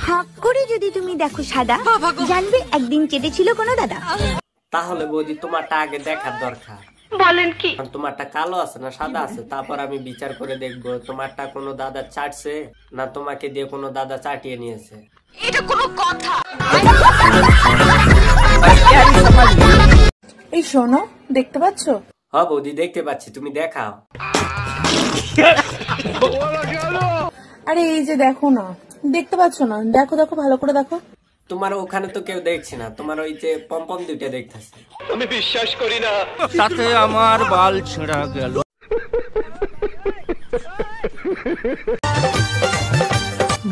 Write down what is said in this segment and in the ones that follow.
ফাঁক করে যদি তুমি দেখো সাদা, জানবে একদিন চেটেছিল কোনো দাদা। তাহলে বৌদি তোমারটা আগে দেখার দরকার। বলেন কি? তোমারটা কালো আছে না সাদা আছে, তারপর আমি বিচার করে দেখবো তোমারটা কোনো দাদা চাটছে না তোমাকে দিয়ে কোনো দাদা চাটিয়ে নিয়েছে। এটা কোনো কথা? এই শোনো, দেখতে পাচ্ছ? হ্যাঁ বৌদি দেখতে পাচ্ছি, তুমি দেখাও। আরে এই যে দেখো না, দেখতে পাচ্ছ না? দেখো দেখো ভালো করে দেখো। তোমার ওখানে তো কেউ দেখছি না, তোমার ওই যে পম্পম দুইটা দেখতেছে। আমি বিশ্বাস করি না। তাতে আমার বাল ছেঁড়া গেল।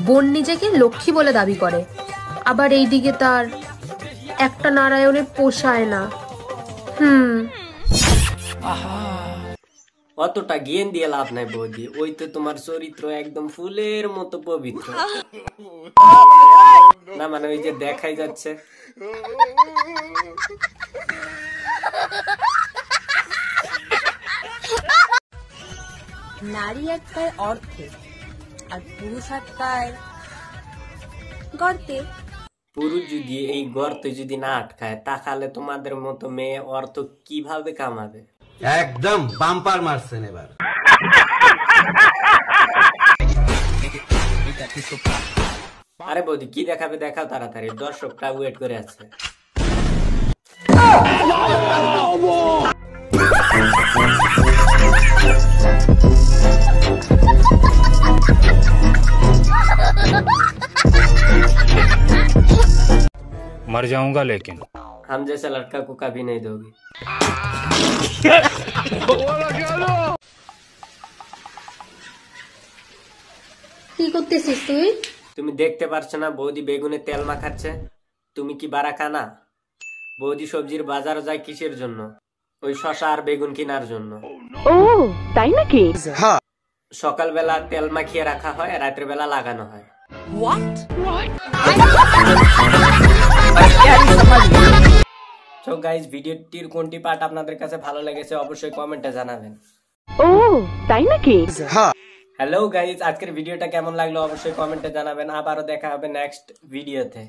বোন নিজেকে লক্ষ্মী বলে দাবি করে, আবার এইদিকে তার একটা নারায়ণের পোষায় না। অতটা জ্ঞান দিয়ে লাভ নাই বৌদি, ওই তো তোমার চরিত্র একদম ফুলের মতো পবিত্র। না মানে ওই যে দেখাই যাচ্ছে। নারী একটায় অর্থে আর পুরুষ একটায় গর্তে। পুরুষ যদি এই গর্তে যদি না আটকায়, তাহলে তোমাদের মতো মেয়ে অর্থ কিভাবে কামাবে? একদম বাম্পার মারছেন এবার। আরে বৌদি কি দেখাবে দেখাও তাড়াতাড়ি, দর্শকটা ওয়েট করে আছে। मर जाऊंगा लेकिन हम जैसा लड़का को कभी नहीं दोगी। কি করতেছিস তুই? তুমি দেখতে পারছো না বৌদি বেগুনে তেল মাখাচ্ছে? তুমি কি বারাকা না? বৌদি সবজির বাজার যায় কিসের জন্য? ওই শসা আর বেগুন কেনার জন্য। ও তাই নাকি? সকালবেলা তেল মাখিয়ে রাখা হয়, রাতের বেলা লাগানো হয়। সো গাইস, ভিডিওটির কোনটি পার্ট আপনাদের কাছে ভালো লেগেছে অবশ্যই কমেন্টে জানাবেন। ও তাই নাকি? হ্যালো গাইস, আজকের ভিডিওটা কেমন লাগলো অবশ্যই কমেন্টে জানাবেন। আবারও দেখা হবে নেক্সট ভিডিওতে।